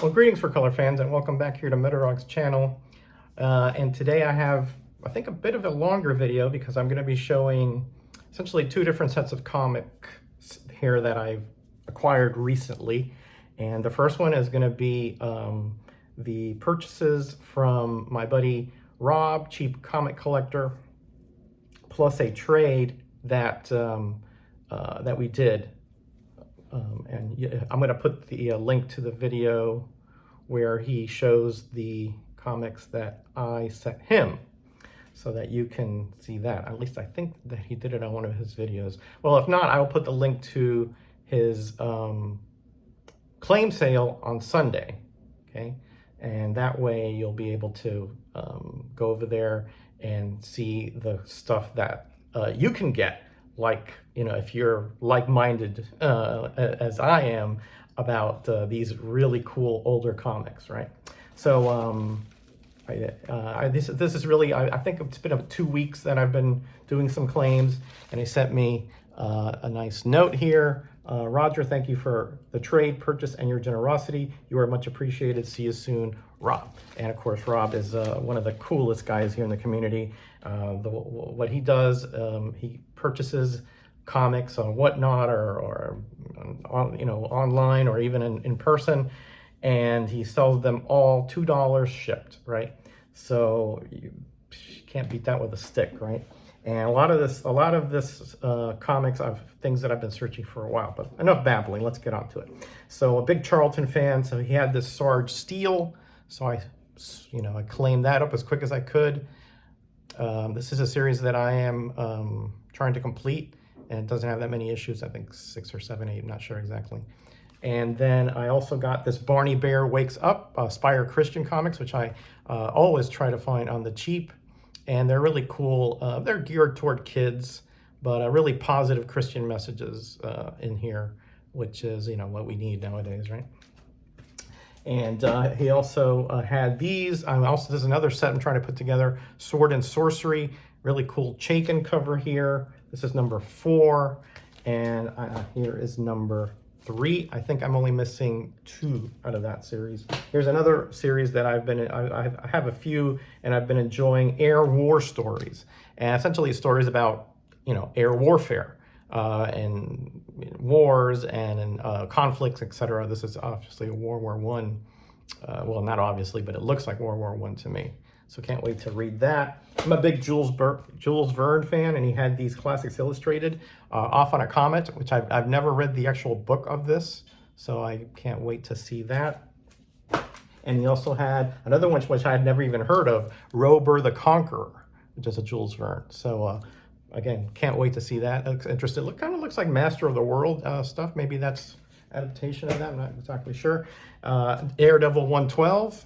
Well, greetings for color fans and welcome back here to Metadog's channel. And today I have, I think, a bit of a longer video because I'm going to be showing essentially two different sets of comics here that I've acquired recently. And the first one is going to be the purchases from my buddy Rob, Cheap Comic Collector, plus a trade that that we did. I'm going to put the link to the video where he shows the comics that I sent him so that you can see that. At least I think that he did it on one of his videos. Well, if not, I will put the link to his claim sale on Sunday, okay? And that way you'll be able to go over there and see the stuff that you can get. Like, you know, if you're like-minded as I am about these really cool older comics, right? So this is really, I think it's been about 2 weeks that I've been doing some claims, and he sent me a nice note here. Roger, thank you for the trade, purchase, and your generosity. You are much appreciated. See you soon, Rob. And of course, Rob is one of the coolest guys here in the community. What he does, he purchases comics on Whatnot or on, you know, online or even in person, and he sells them all $2 shipped, right? So you can't beat that with a stick, right? And a lot of this comics are things that I've been searching for a while, but enough babbling, let's get on to it. So a big Charlton fan, so he had this Sarge Steel, so I claimed that up as quick as I could. This is a series that I am trying to complete, and it doesn't have that many issues. I think 6 or 7, 8, I'm not sure exactly. And then I also got this Barney Bear Wakes Up, Spire Christian comics, which I always try to find on the cheap. And they're really cool. They're geared toward kids, but really positive Christian messages in here, which is, you know, what we need nowadays, right? And he also had these. This is another set I'm trying to put together, Sword and Sorcery. Really cool Chaykin cover here. This is number 4, and here is number 3. I think I'm only missing 2 out of that series. Here's another series that I have a few, and I've been enjoying, Air War Stories, and essentially stories about, you know, air warfare and wars and conflicts, etc. This is obviously a World War One. Well, not obviously, but it looks like World War One to me. So can't wait to read that. I'm a big Jules Verne fan, and he had these Classics Illustrated, Off on a Comet, which I've never read the actual book of this, so I can't wait to see that. And he also had another one which I had never even heard of, Rober the Conqueror, which is a Jules Verne. So again, can't wait to see that. Looks interesting. Kind of looks like Master of the World stuff. Maybe that's adaptation of that. I'm not exactly sure. Daredevil 112.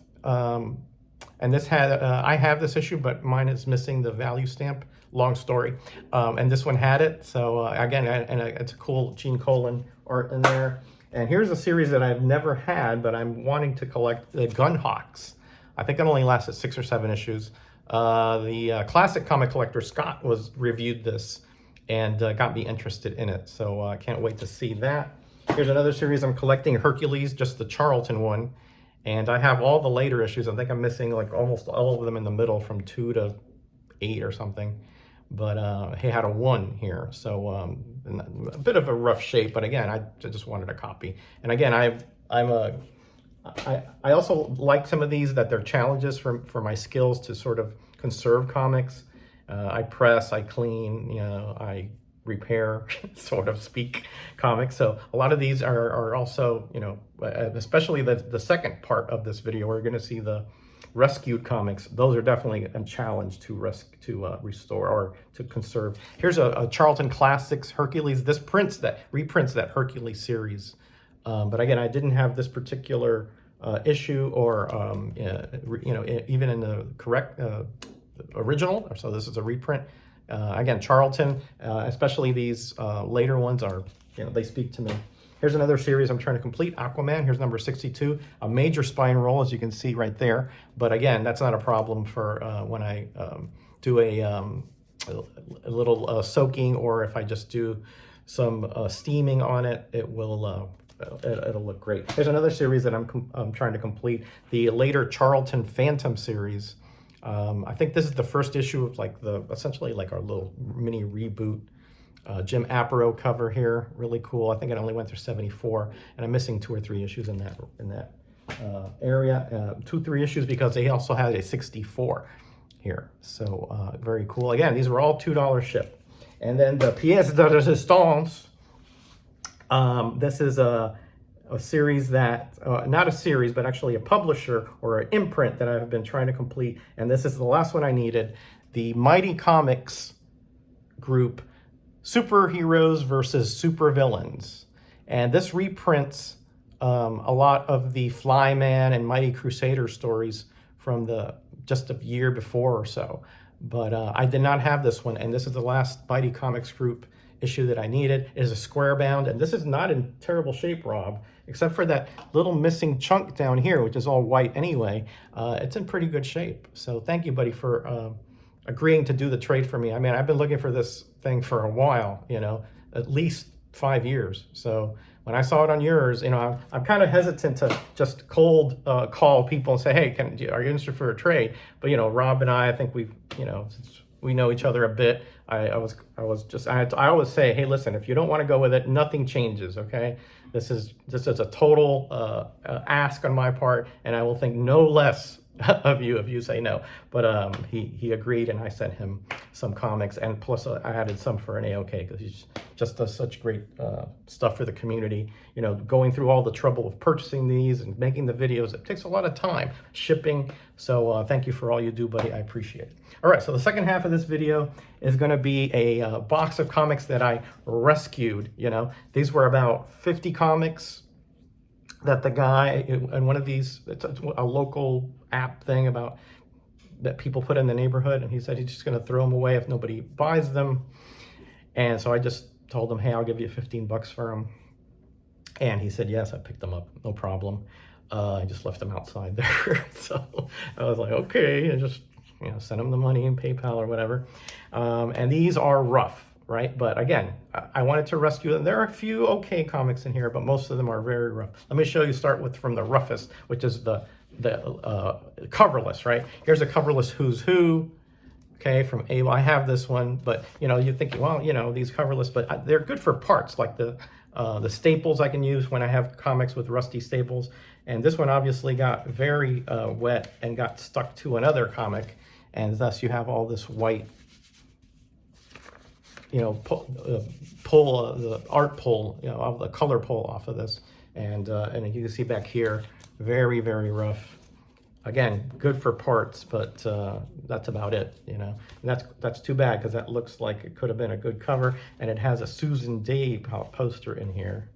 And this had, I have this issue, but mine is missing the value stamp. Long story. And this one had it. So again, it's a cool Gene Colan art in there. And here's a series that I've never had, but I'm wanting to collect, the Gunhawks. I think it only lasted 6 or 7 issues. The classic comic collector Scott reviewed this and got me interested in it. So I can't wait to see that. Here's another series I'm collecting, Hercules, just the Charlton one. And I have all the later issues. I think I'm missing like almost all of them in the middle from 2 to 8 or something. But he had a 1 here. So a bit of a rough shape, but again, I just wanted a copy. And again, I also like some of these that they're challenges for my skills to sort of conserve comics. I press, I clean, you know, I repair, so to speak, comics. So a lot of these are also, you know, especially the second part of this video, we're going to see the rescued comics. Those are definitely a challenge to restore or to conserve. Here's a Charlton Classics Hercules. This reprints that Hercules series. But again, I didn't have this particular issue or, you know, even in the correct original. So this is a reprint. Again, Charlton, especially these later ones are, you know, they speak to me. Here's another series I'm trying to complete, Aquaman. Here's number 62, a major spine roll, as you can see right there. But again, that's not a problem for when I do a little soaking, or if I just do some steaming on it, it will it'll look great. There's another series that I'm trying to complete, the later Charlton Phantom series. I think this is the first issue of like essentially like our little mini reboot. Jim Aparo cover here, really cool. I think it only went through 74, and I'm missing 2 or 3 issues in that area. 2, 3 issues because they also had a 64 here. So very cool. Again, these were all $2 ship. And then the pièce de résistance. This is a series that, not a series, but actually a publisher or an imprint that I've been trying to complete. And this is the last one I needed. The Mighty Comics group, Superheroes versus Supervillains. And this reprints a lot of the Flyman and Mighty Crusader stories from just a year before or so. But I did not have this one, and this is the last Mighty Comics group issue that I needed. It is a square bound, and this is not in terrible shape, Rob, except for that little missing chunk down here, which is all white anyway. It's in pretty good shape. So thank you, buddy, for agreeing to do the trade for me. I mean, I've been looking for this thing for a while, you know, at least 5 years. So when I saw it on yours, you know, I'm kind of hesitant to just cold call people and say, hey, are you interested for a trade? But, you know, Rob and I think we've, you know, since we know each other a bit, I always say, hey, listen, if you don't want to go with it, nothing changes, okay? This is a total ask on my part, and I will think no less of you if you say no. But he agreed, and I sent him some comics, and plus I added some for an AOK because he just does such great stuff for the community. You know, going through all the trouble of purchasing these and making the videos, it takes a lot of time, shipping. So thank you for all you do, buddy. I appreciate it. All right, so the second half of this video is going to be a box of comics that I rescued. You know, these were about 50 comics that the guy in one of these, it's a local app thing about that people put in the neighborhood, and he said he's just going to throw them away if nobody buys them. And so I just told him, hey, I'll give you 15 bucks for them. And he said, yes. I picked them up, no problem. I just left them outside there. So I was like, okay, and just, you know, send him the money in PayPal or whatever. And these are rough, right? But again, I wanted to rescue them. There are a few okay comics in here, but most of them are very rough. Let me show you, start with from the roughest, which is the coverless, right? Here's a coverless Who's Who, okay, from Able. I have this one, but, you know, you're thinking, well, you know, these coverless, but they're good for parts, like the staples I can use when I have comics with rusty staples. And this one obviously got very wet and got stuck to another comic, and thus you have all this white, you know, the art pull, you know, of the color pull off of this. And you can see back here, very, very rough. Again, good for parts, but that's about it, you know. And that's too bad, because that looks like it could have been a good cover, and it has a Susan Day poster in here.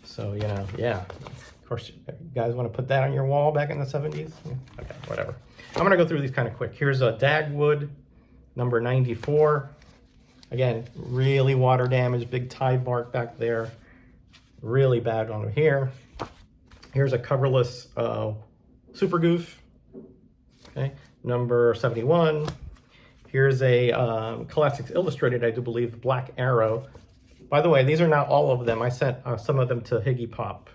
So, you know, yeah. Of course, you guys want to put that on your wall back in the 70s? Okay, whatever. I'm going to go through these kind of quick. Here's a Dagwood, number 94. Again, really water damaged, big tide mark back there. Really bad on here. Here's a coverless Super Goof, okay, number 71. Here's a Classics Illustrated, I do believe, Black Arrow. By the way, these are not all of them. I sent some of them to Higgy Pop,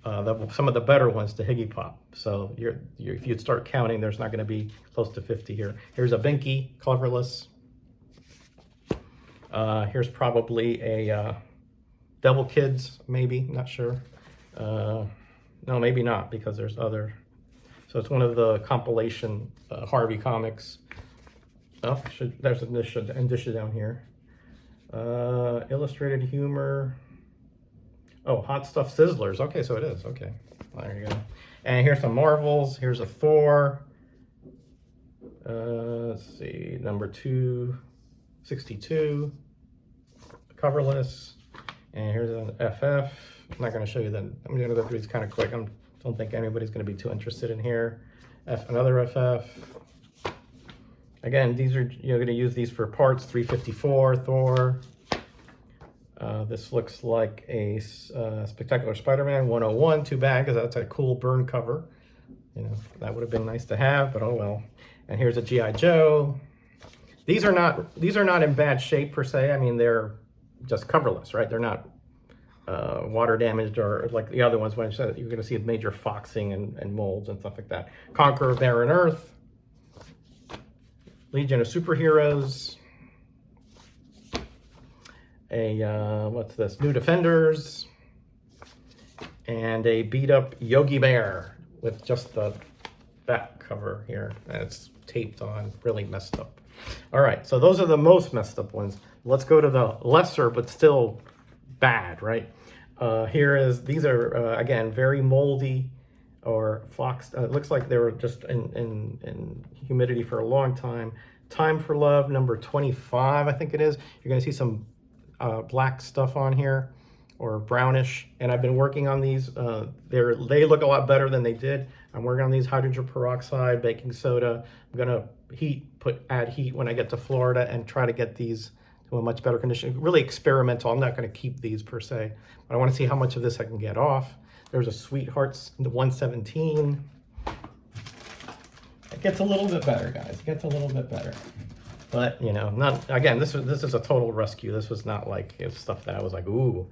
some of the better ones to Higgy Pop. So if you'd start counting, there's not going to be close to 50 here. Here's a Binky, colorless. Here's probably a Devil Kids, maybe, not sure. No, maybe not, because there's other. So it's one of the compilation Harvey comics. Oh, there's an issue down here. Illustrated Humor. Oh, Hot Stuff Sizzlers. Okay, so it is. Okay, well, there you go. And here's some Marvels. Here's a Thor. Let's see, number 262. Coverless. And here's an FF. I'm not going to show you that. I'm going to go through these kind of quick. I don't think anybody's going to be too interested in here. Another FF. Again, these are, you're going to use these for parts. 354, Thor. This looks like a Spectacular Spider-Man 101. Too bad, because that's a cool burn cover. You know, that would have been nice to have, but oh well. And here's a G.I. Joe. These are not in bad shape per se. I mean, they're just coverless, right? They're not water damaged, or like the other ones when I said you're going to see major foxing and molds and stuff like that. Conqueror of Barren Earth, Legion of Superheroes, what's this? New Defenders, and a beat up Yogi Bear with just the back cover here. And it's taped on, really messed up. All right, so those are the most messed up ones. Let's go to the lesser but still bad, right? These are, again, very moldy or foxed. It looks like they were just in humidity for a long time. Time for Love, number 25, I think it is. You're gonna see some black stuff on here, or brownish, and I've been working on these. They look a lot better than they did. I'm working on these hydrogen peroxide, baking soda. I'm gonna add heat when I get to Florida and try to get these to a much better condition. Really experimental. I'm not gonna keep these per se, but I wanna see how much of this I can get off. There's a Sweethearts, the 117. It gets a little bit better, guys. It gets a little bit better. But, you know, this is a total rescue. This was not like stuff that I was like, ooh.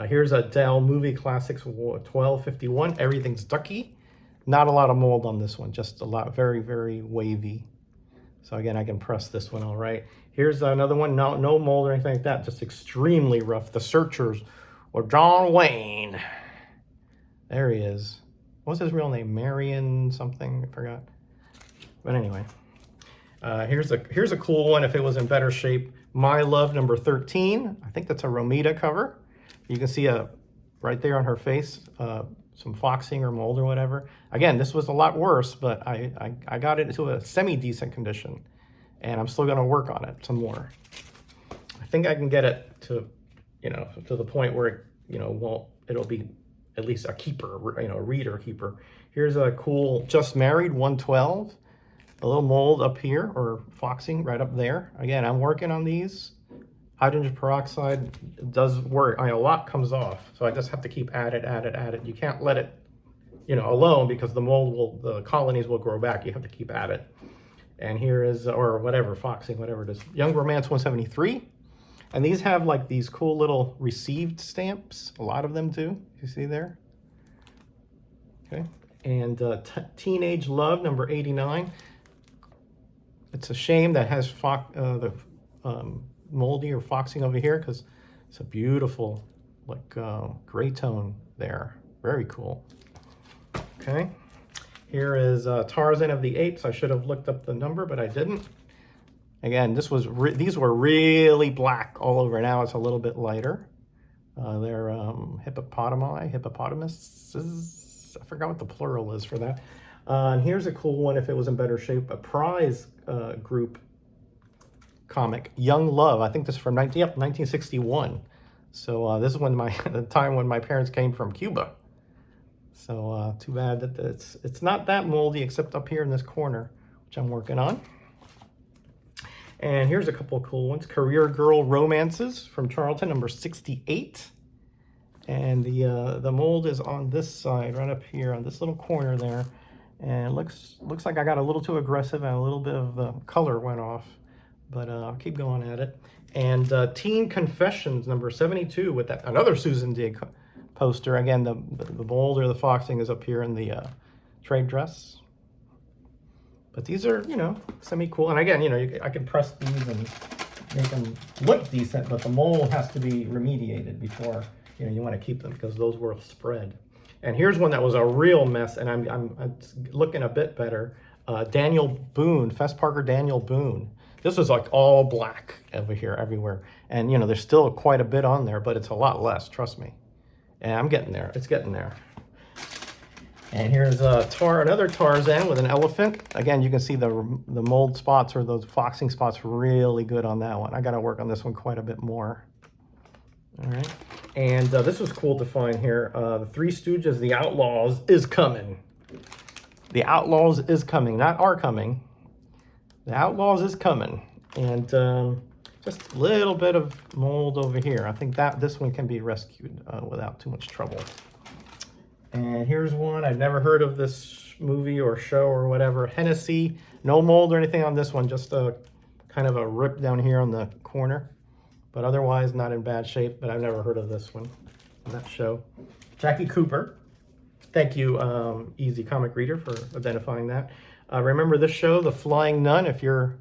Here's a Dell Movie Classics 1251. Everything's ducky. Not a lot of mold on this one. Just a lot, very, very wavy. So again, I can press this one all right. Here's another one. No mold or anything like that. Just extremely rough. The Searchers, or John Wayne. There he is. What's his real name? Marion something? I forgot. But anyway. Here's a cool one if it was in better shape. My Love, number 13. I think that's a Romita cover. You can see right there on her face, some foxing or mold or whatever. Again, this was a lot worse, but I got it into a semi-decent condition, and I'm still gonna work on it some more. I think I can get it to, to the point where it'll be at least a keeper, a reader keeper. Here's a cool Just Married 112. A little mold up here, or foxing right up there. Again, I'm working on these. Hydrogen peroxide does work. A lot comes off, so I just have to keep at it. You can't let it, alone, because the colonies will grow back. You have to keep at it. And here is, or whatever, foxing, whatever it is. Young Romance 173. And these have like these cool little received stamps. A lot of them do. You see there? Okay. And Teenage Love, number 89. It's a shame that has the moldy or foxing over here, because it's a beautiful gray tone there. Very cool. Okay. Here is Tarzan of the Apes. I should have looked up the number, but I didn't. Again, these were really black all over. Now it's a little bit lighter. They're hippopotamuses. I forgot what the plural is for that. And here's a cool one if it was in better shape. A Prize Group comic, Young Love. I think this is from 1961. So this is the time when my parents came from Cuba. So too bad that it's not that moldy, except up here in this corner, which I'm working on. And here's a couple of cool ones. Career Girl Romances from Charlton, number 68. And the mold is on this side, right up here on this little corner there. And it looks like I got a little too aggressive, and a little bit of the color went off. But I'll keep going at it. And Teen Confessions, number 72, with another Susan Dig poster. Again, the mold or the foxing is up here in the trade dress. But these are, semi-cool. And again, I can press these and make them look decent, but the mold has to be remediated before, you want to keep them, because those will spread. And here's one that was a real mess, and I'm looking a bit better. Daniel Boone, Fess Parker Daniel Boone. This was like all black over here, everywhere. And, there's still quite a bit on there, but it's a lot less, trust me. And I'm getting there. It's getting there. And here's another Tarzan with an elephant. Again, you can see the mold spots or those foxing spots really good on that one. I got to work on this one quite a bit more. All right. And this was cool to find here. The Three Stooges, The Outlaws is coming. The Outlaws is coming, not are coming. The Outlaws is coming. And just a little bit of mold over here. I think this one can be rescued without too much trouble. And here's one. I've never heard of this movie or show or whatever. Hennessy. No mold or anything on this one. Just a kind of a rip down here on the corner. But otherwise, not in bad shape. But I've never heard of this one. in that show. Jackie Cooper. Thank you, Easy Comic Reader, for identifying that. Remember this show, The Flying Nun, if you're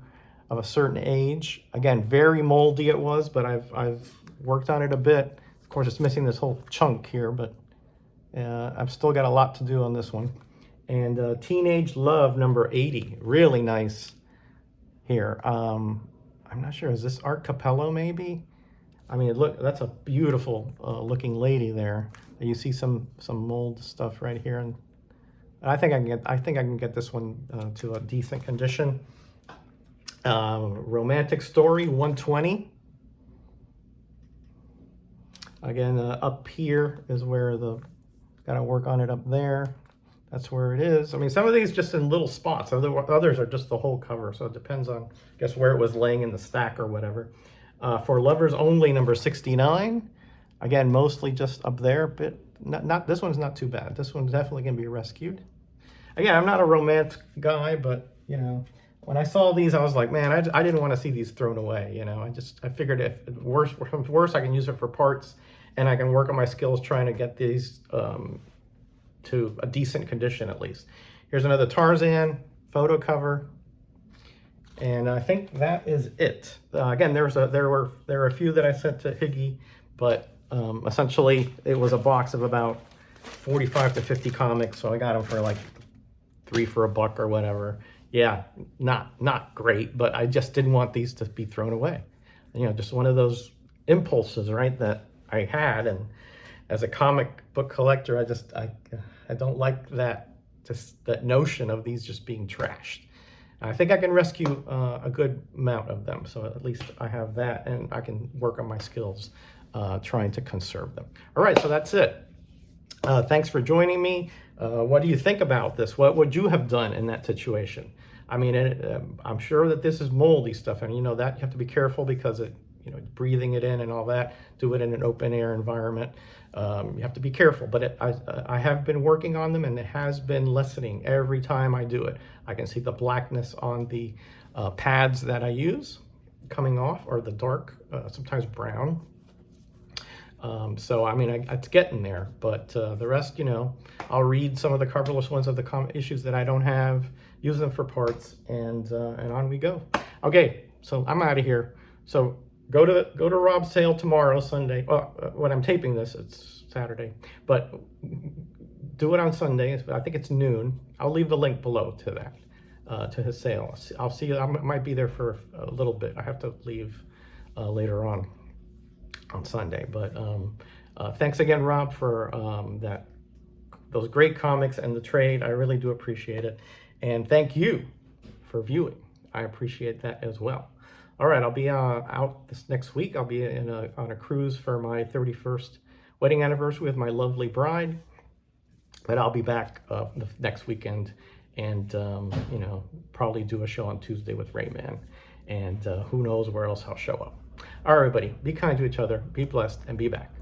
of a certain age. Again, very moldy it was, but I've worked on it a bit. Of course, it's missing this whole chunk here, but I've still got a lot to do on this one. And Teenage Love number 80, really nice here. I'm not sure, is this Art Capello maybe? I mean, look, that's a beautiful looking lady there. You see some mold stuff right here, and I think I can get this one to a decent condition. Romantic Story 120. Again, up here is where gotta work on it up there. That's where it is. I mean, some of these just in little spots. Others are just the whole cover. So it depends on, I guess, where it was laying in the stack or whatever. For Lovers Only, number 69. Again, mostly just up there, but not this one's not too bad. This one's definitely gonna be rescued. Again, I'm not a romance guy, but you know, when I saw these, I was like, man, I didn't want to see these thrown away. You know, I figured if worse, I can use it for parts, and I can work on my skills trying to get these to a decent condition at least. Here's another Tarzan photo cover, and I think that is it. Again, there were a few that I sent to Higgy, but essentially it was a box of about 45 to 50 comics, so I got them for like 3 for $1 or whatever. Yeah, not great, but I just didn't want these to be thrown away. You know, just one of those impulses, right, that I had, and as a comic book collector, I don't like that notion of these just being trashed. I think I can rescue a good amount of them, so at least I have that, and I can work on my skills trying to conserve them. All right, so that's it. Thanks for joining me. What do you think about this? What would you have done in that situation? I mean, I'm sure that this is moldy stuff, and you know that you have to be careful because breathing it in and all that. Do it in an open air environment. You have to be careful, but I have been working on them, and it has been lessening every time I do it. I can see the blackness on the pads that I use coming off, or the dark, sometimes brown. So, I mean, it's getting there, but the rest, you know, I'll read some of the coverless ones of the issues that I don't have, use them for parts, and on we go. Okay, so I'm out of here. So go to Rob's sale tomorrow, Sunday. When I'm taping this, it's Saturday, but do it on Sunday. I think it's noon. I'll leave the link below to that, to his sale. I'll see you. I might be there for a little bit. I have to leave later on Sunday, but thanks again, Rob, for those great comics and the trade. I really do appreciate it, and thank you for viewing. I appreciate that as well. All right, I'll be out this next week. I'll be on a cruise for my 31st wedding anniversary with my lovely bride, but I'll be back the next weekend, and you know, probably do a show on Tuesday with Rayman, and who knows where else I'll show up. All right, everybody, be kind to each other, be blessed, and be back.